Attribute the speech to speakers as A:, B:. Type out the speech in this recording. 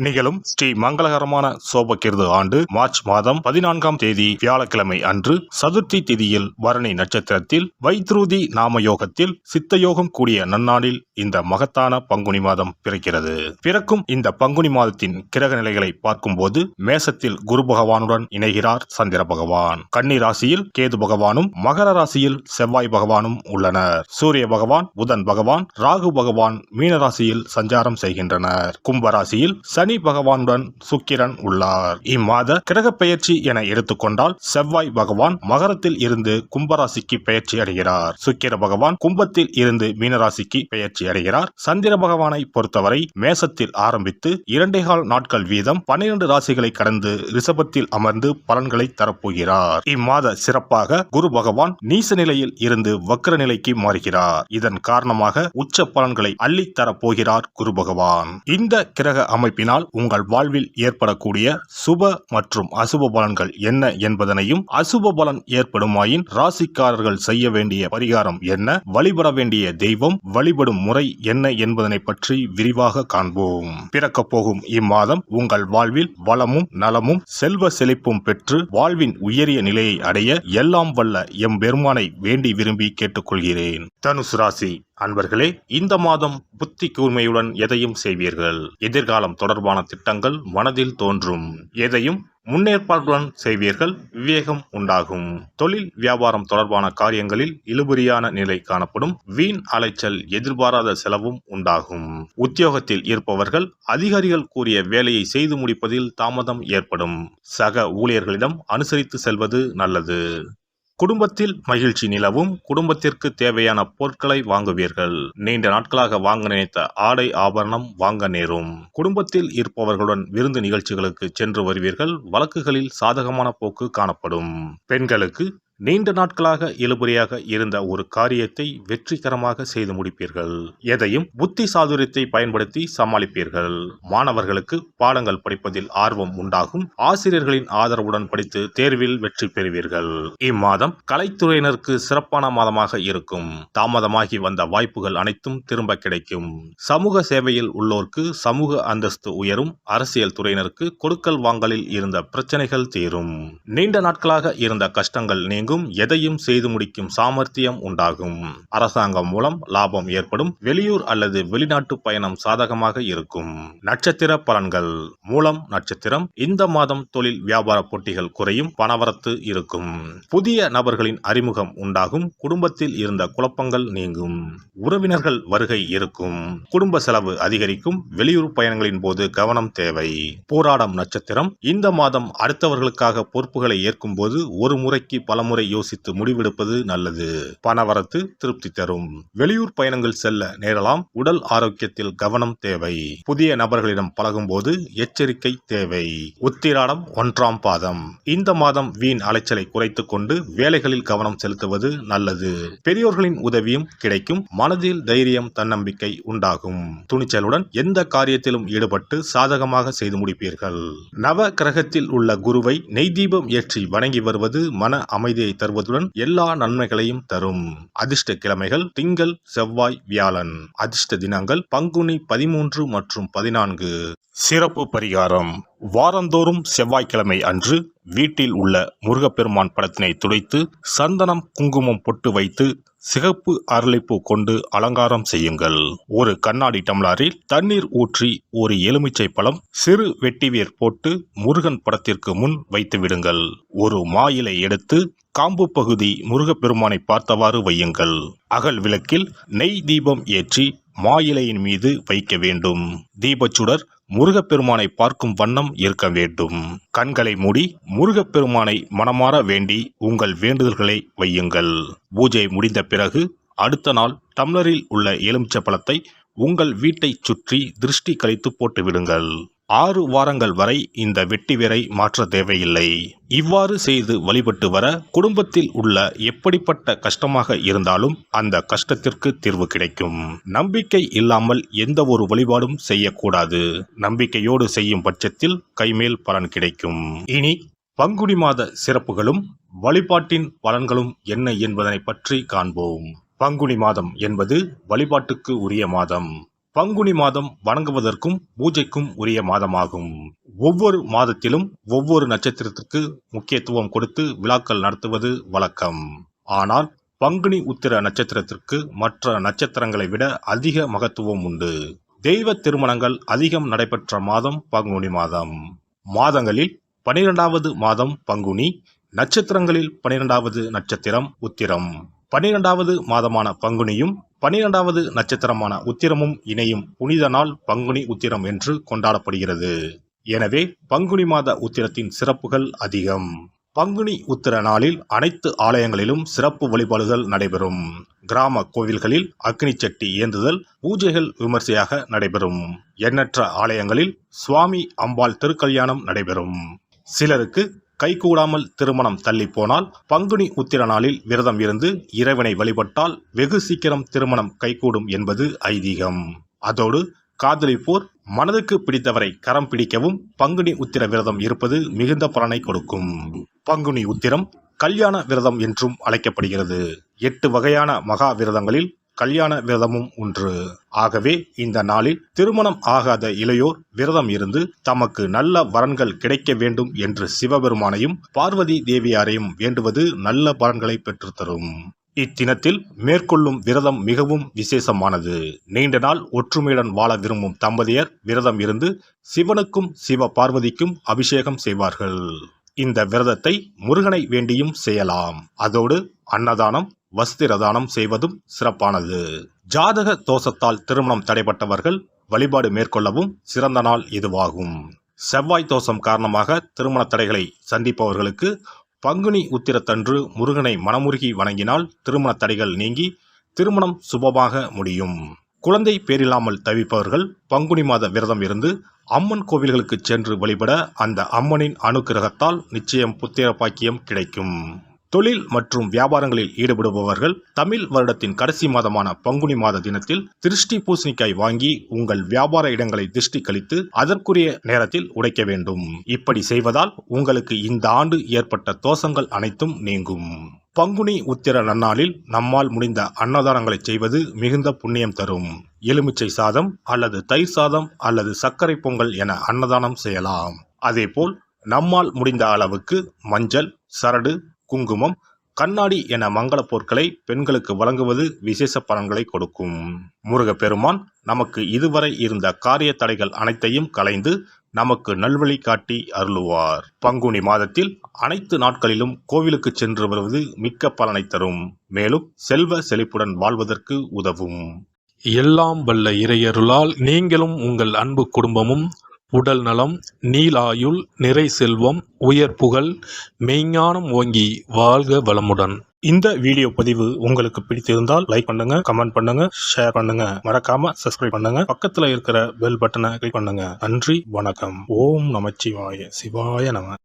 A: நிகழும் ஸ்ரீ மங்களகரமான சோபகிருது ஆண்டு மார்ச் மாதம் 14ஆம் தேதி வியாழக்கிழமை அன்று சதுர்த்தி திதியில் பரணி நட்சத்திரத்தில் வைத்ருதி நாம யோகத்தில் சித்தயோகம் கூடிய நன்னாளில் இந்த மகத்தான பங்குனி மாதம் பிறக்கிறது. பிறக்கும் இந்த பங்குனி மாதத்தின் கிரக நிலைகளை பார்க்கும்போது மேசத்தில் குரு பகவானுடன் இணைகிறார் சந்திர பகவான். கன்னி ராசியில் கேது பகவானும் மகர ராசியில் செவ்வாய் பகவானும் உள்ளனர். சூரிய பகவான், புதன் பகவான், ராகு பகவான் மீனராசியில் சஞ்சாரம் செய்கின்றனர். கும்பராசியில் சனி பகவானுடன் சுக்கிரன் உள்ளார். இம்மாத கிரக பெயர்ச்சி என எடுத்துக்கொண்டால் செவ்வாய் பகவான் மகரத்தில் இருந்து கும்பராசிக்கு பெயர்ச்சி அடைகிறார். சுக்கிர பகவான் கும்பத்தில் இருந்து மீனராசிக்கு பெயர்ச்சி அடைகிறார். சந்திர பகவானை பொறுத்தவரை மேசத்தில் ஆரம்பித்து 2.25 நாட்கள் வீதம் 12 ராசிகளை கடந்து ரிஷபத்தில் அமர்ந்து பலன்களை தரப்போகிறார். இம்மாத சிறப்பாக குரு பகவான் நீச நிலையில் இருந்து வக்ர நிலைக்கு மாறுகிறார். இதன் காரணமாக உச்ச பலன்களை அள்ளித் தரப்போகிறார் குரு பகவான். இந்த கிரக அமைப்பினால் உங்கள் வாழ்வில் ஏற்படக்கூடிய சுப மற்றும் அசுப பலன்கள் என்ன என்பதனையும், அசுப பலன் ஏற்படுமாயின் ராசிக்காரர்கள் செய்ய வேண்டிய பரிகாரம் என்ன, வழிபட வேண்டிய தெய்வம், வழிபடும் முறை என்ன என்பதனை பற்றி விரிவாக காண்போம். பிறக்க போகும் இம்மாதம் உங்கள் வாழ்வில் வளமும் நலமும் செல்வ செழிப்பும் பெற்று வாழ்வின் உயரிய நிலையை அடைய எல்லாம் வல்ல எம்பெருமானை வேண்டி விரும்பி கேட்டுக்கொள்கிறேன். தனுசு ராசி அன்பர்களே, இந்த மாதம் புத்தி கூர்மையுடன் எதையும் செய்வீர்கள். எதிர்காலம் தொடர்பான திட்டங்கள் மனதில் தோன்றும். எதையும் முன்னேற்பாடுடன் செய்வீர்கள். விவேகம் உண்டாகும். தொழில் வியாபாரம் தொடர்பான காரியங்களில் இழுபறியான நிலை காணப்படும். வீண் அலைச்சல், எதிர்பாராத செலவும் உண்டாகும். உத்தியோகத்தில் இருப்பவர்கள் அதிகாரிகள் கூறிய வேலையை செய்து முடிப்பதில் தாமதம் ஏற்படும். சக ஊழியர்களிடம் அனுசரித்து செல்வது நல்லது. குடும்பத்தில் மகிழ்ச்சி நிலவும். குடும்பத்திற்கு தேவையான பொருட்களை வாங்குவீர்கள். நீண்ட நாட்களாக வாங்க நினைத்த ஆடை ஆபரணம் வாங்க நேரும். குடும்பத்தில் இருப்பவர்களுடன் விருந்து நிகழ்ச்சிகளுக்கு சென்று வருவீர்கள். வழக்குகளில் சாதகமான போக்கு காணப்படும். பெண்களுக்கு நீண்ட நாட்களாக இழுபறியாக இருந்த ஒரு காரியத்தை வெற்றிகரமாக செய்து முடிப்பீர்கள். எதையும் புத்தி சாதுரியத்தை பயன்படுத்தி சமாளிப்பீர்கள். மாணவர்களுக்கு பாடங்கள் படிப்பதில் ஆர்வம் உண்டாகும். ஆசிரியர்களின் ஆதரவுடன் படித்து தேர்வில் வெற்றி பெறுவீர்கள். இம்மாதம் கலைத்துறையினருக்கு சிறப்பான மாதமாக இருக்கும். தாமதமாகி வந்த வாய்ப்புகள் அனைத்தும் திரும்ப கிடைக்கும். சமூக சேவையில் உள்ளோருக்கு சமூக அந்தஸ்து உயரும். அரசியல் துறையினருக்கு கொடுக்கல் வாங்கலில் இருந்த பிரச்சனைகள் தீரும். நீண்ட நாட்களாக இருந்த கஷ்டங்கள் நீங்கும். எதையும் செய்து முடிக்கும் சாமர்த்தியம் உண்டாகும். அரசாங்கம் மூலம் லாபம் ஏற்படும். வெளியூர் அல்லது வெளிநாட்டு பயணம் சாதகமாக இருக்கும். நட்சத்திர பலன்கள். மூலம் நட்சத்திரம். இந்த மாதம் தொழில் வியாபார போட்டிகள் குறையும். பணவரத்து இருக்கும். புதிய நபர்களின் அறிமுகம் உண்டாகும். குடும்பத்தில் இருந்த குழப்பங்கள் நீங்கும். உறவினர்கள் வருகை இருக்கும். குடும்ப செலவு அதிகரிக்கும். வெளியூர் பயணங்களின் போது கவனம் தேவை. போராடம் நட்சத்திரம். இந்த மாதம் அடுத்தவர்களுக்காக பொறுப்புகளை ஏற்கும் போது ஒரு முறைக்கு பலமுறை யோசித்து முடிவெடுப்பது நல்லது. பணவரத்து திருப்தி தரும். வெளியூர் பயணங்கள் செல்ல நேரலாம். உடல் ஆரோக்கியத்தில் கவனம் தேவை. புதிய நபர்களிடம் பழகும் போது எச்சரிக்கை தேவை. உத்திராடம் 1ஆம் பாதம். இந்த மாதம் வீண் அலைச்சலை குறைத்துக் கொண்டு வேலைகளில் கவனம் செலுத்துவது நல்லது. பெரியோர்களின் உதவியும் கிடைக்கும். மனதில் தைரியம், தன்னம்பிக்கை உண்டாகும். துணிச்சலுடன் எந்த காரியத்திலும் ஈடுபட்டு சாதகமாக செய்து முடிப்பீர்கள். நவ கிரகத்தில் உள்ள குருவை நெய் தீபம் ஏற்றி வணங்கி வருவது மன அமைதியை தருவதுடன் எல்லா நன்மைகளையும் தரும். அதிர்ஷ்ட கிழமைகள் திங்கள், செவ்வாய், வியாழன். அதிர்ஷ்ட தினங்கள் பங்குனி 13 மற்றும் 14. சிறப்பு பரிகாரம். வாரந்தோறும் செவ்வாய்க்கிழமை அன்று வீட்டில் உள்ள முருகப்பெருமான் படத்தினை துடைத்து சந்தனம், குங்குமம் பொட்டு வைத்து சிகப்பு அரளிப்பூ கொண்டு அலங்காரம் செய்யுங்கள். ஒரு கண்ணாடி டம்ளரில் தண்ணீர் ஊற்றி ஒரு எலுமிச்சை பழம், சிறு வெட்டிவேர் போட்டு முருகன் படத்திற்கு முன் வைத்து விடுங்கள். ஒரு மா இலை எடுத்து காம்பு பகுதி முருகப்பெருமானை பார்த்தவாறு வையுங்கள். அகல் விளக்கில் நெய் தீபம் ஏற்றி மா இலையின் மீது வைக்க வேண்டும். தீபச்சுடர் முருகப்பெருமானை பார்க்கும் வண்ணம் இருக்க வேண்டும். கண்களை மூடி முருகப்பெருமானை மனமாற வேண்டி உங்கள் வேண்டுதல்களை வையுங்கள். பூஜை முடிந்த பிறகு அடுத்த நாள் டம்ளரில் உள்ள எலுமிச்சை பழத்தை உங்கள் வீட்டை சுற்றி திருஷ்டி கழித்து போட்டு விடுங்கள். 6 வாரங்கள் வரை இந்த வெட்டிவேரை மாற்ற தேவையில்லை. இவ்வாறு செய்து வழிபட்டு வர குடும்பத்தில் உள்ள எப்படிப்பட்ட கஷ்டமாக இருந்தாலும் அந்த கஷ்டத்திற்கு தீர்வு கிடைக்கும். நம்பிக்கை இல்லாமல் எந்த ஒரு வழிபாடும் செய்யக்கூடாது. நம்பிக்கையோடு செய்யும் பட்சத்தில் கைமேல் பலன் கிடைக்கும். இனி பங்குனி மாத சிறப்புகளும் வழிபாட்டின் பலன்களும் என்ன என்பதனை பற்றி காண்போம். பங்குனி மாதம் என்பது வழிபாட்டுக்கு உரிய மாதம். பங்குனி மாதம் வணங்குவதற்கும் பூஜைக்கும் உரிய மாதமாகும். ஒவ்வொரு மாதத்திலும் ஒவ்வொரு நட்சத்திரத்திற்கு முக்கியத்துவம் கொடுத்து விழாக்கள் நடத்துவது வழக்கம். ஆனால் பங்குனி உத்திர நட்சத்திரத்திற்கு மற்ற நட்சத்திரங்களை விட அதிக மகத்துவம் உண்டு. தெய்வ திருமணங்கள் அதிகம் நடைபெற்ற மாதம் பங்குனி மாதம். மாதங்களில் 12வது மாதம் பங்குனி, நட்சத்திரங்களில் 12வது நட்சத்திரம் உத்திரம். 12வது மாதமான பங்குனியும் 12வது நட்சத்திரமான உத்திரமும் இணையும் புனித நாள் பங்குனி உத்திரம் என்று கொண்டாடப்படுகிறது. எனவே பங்குனி மாத உத்திரத்தின் சிறப்புகள் அதிகம். பங்குனி உத்திர நாளில் அனைத்து ஆலயங்களிலும் சிறப்பு வழிபாடுகள் நடைபெறும். கிராம கோவில்களில் அக்னி சட்டி ஏந்துதல், பூஜைகள் விமர்சையாக நடைபெறும். எண்ணற்ற ஆலயங்களில் சுவாமி அம்பாள் திருக்கல்யாணம் நடைபெறும். சிலருக்கு கைகூடாமல் திருமணம் தள்ளி போனால் பங்குனி உத்திர நாளில் விரதம் இருந்து இறைவனை வழிபட்டால் வெகு சீக்கிரம் திருமணம் கைகூடும் என்பது ஐதீகம். அதோடு காதலிப்போர் மனதுக்கு பிடித்தவரை கரம் பிடிக்கவும் பங்குனி உத்திர விரதம் இருப்பது மிகுந்த பலனை கொடுக்கும். பங்குனி உத்திரம் கல்யாண விரதம் என்றும் அழைக்கப்படுகிறது. 8 வகையான மகா விரதங்களில் கல்யாண விரதமும் ஒன்று. ஆகவே இந்த நாளில் திருமணம் ஆகாத இளையோர் விரதம் இருந்து தமக்கு நல்ல வரன்கள் கிடைக்க வேண்டும் என்று சிவபெருமானையும் பார்வதி தேவியாரையும் வேண்டுவது நல்ல பலன்களை பெற்றுத்தரும். இத்தினத்தில் மேற்கொள்ளும் விரதம் மிகவும் விசேஷமானது. நீண்ட நாள் ஒற்றுமையுடன் வாழ விரும்பும் தம்பதியர் விரதம் இருந்து சிவனுக்கும் சிவ பார்வதிக்கும் அபிஷேகம் செய்வார்கள். இந்த விரதத்தை முருகனை வேண்டியும் செய்யலாம். அதோடு அன்னதானம், வஸ்திரதானம் செய்வதும் சிறப்பானது. ஜாதக தோஷத்தால் திருமணம் தடைபட்டவர்கள் வழிபாடு மேற்கொள்ளவும் சிறந்த நாள் இதுவாகும். செவ்வாய் தோஷம் காரணமாக திருமண தடைகளை சந்திப்பவர்களுக்கு பங்குனி உத்திரத்தன்று முருகனை மனமுருகி வணங்கினால் திருமண தடைகள் நீங்கி திருமணம் சுபமாக முடியும். குழந்தை பேரில்லாமல் தவிப்பவர்கள் பங்குனி மாத விரதம் இருந்து அம்மன் கோவில்களுக்கு சென்று வழிபட அந்த அம்மனின் அனுக்கிரகத்தால் நிச்சயம் புத்திர பாக்கியம் கிடைக்கும். தொழில் மற்றும் வியாபாரங்களில் ஈடுபடுபவர்கள் தமிழ் வருடத்தின் கடைசி மாதமான பங்குனி மாத தினத்தில் திருஷ்டி பூசணிக்காய் வாங்கி உங்கள் வியாபார இடங்களை திருஷ்டி கழித்து அதற்குரிய நேரத்தில் உடைக்க வேண்டும். இப்படி செய்வதால் உங்களுக்கு இந்த ஆண்டு ஏற்பட்ட தோஷங்கள் அனைத்தும் நீங்கும். பங்குனி உத்திர நன்னாளில் நம்மால் முடிந்த அன்னதானங்களை செய்வது மிகுந்த புண்ணியம் தரும். எலுமிச்சை சாதம் அல்லது தயிர் சாதம் அல்லது சர்க்கரை பொங்கல் என அன்னதானம் செய்யலாம். அதேபோல் நம்மால் முடிந்த அளவுக்கு மஞ்சள், சரடு, குங்குமம், கண்ணாடி என மங்கள பொருட்களை பெண்களுக்கு வழங்குவது விசேஷ பலன்களை கொடுக்கும். முருகப்பெருமான் நமக்கு இதுவரை இருந்த காரிய தடைகள் அனைத்தையும் களைந்து நமக்கு நல்வழி காட்டி அருளுவார். பங்குனி மாதத்தில் அனைத்து நாட்களிலும் கோவிலுக்கு சென்று வருவது மிக்க பலனை தரும். மேலும் செல்வ செழிப்புடன் வாழ்வதற்கு உதவும்.
B: எல்லாம் வல்ல இறையருளால் நீங்களும் உங்கள் அன்பு குடும்பமும் உடல் நலம், நீலாயுள், நிறை செல்வம், உயர் புகழ், மெய்ஞானம் ஓங்கி வாழ்க வளமுடன்.
A: இந்த வீடியோ பதிவு உங்களுக்கு பிடித்திருந்தால் லைக் பண்ணுங்க, கமெண்ட் பண்ணுங்க, ஷேர் பண்ணுங்க, மறக்காம சப்ஸ்கிரைப் பண்ணுங்க, பக்கத்துல இருக்கிற பெல் பட்டனை கிளிக் பண்ணுங்க. நன்றி, வணக்கம். ஓம் நமச்சிவாய, சிவாய நம.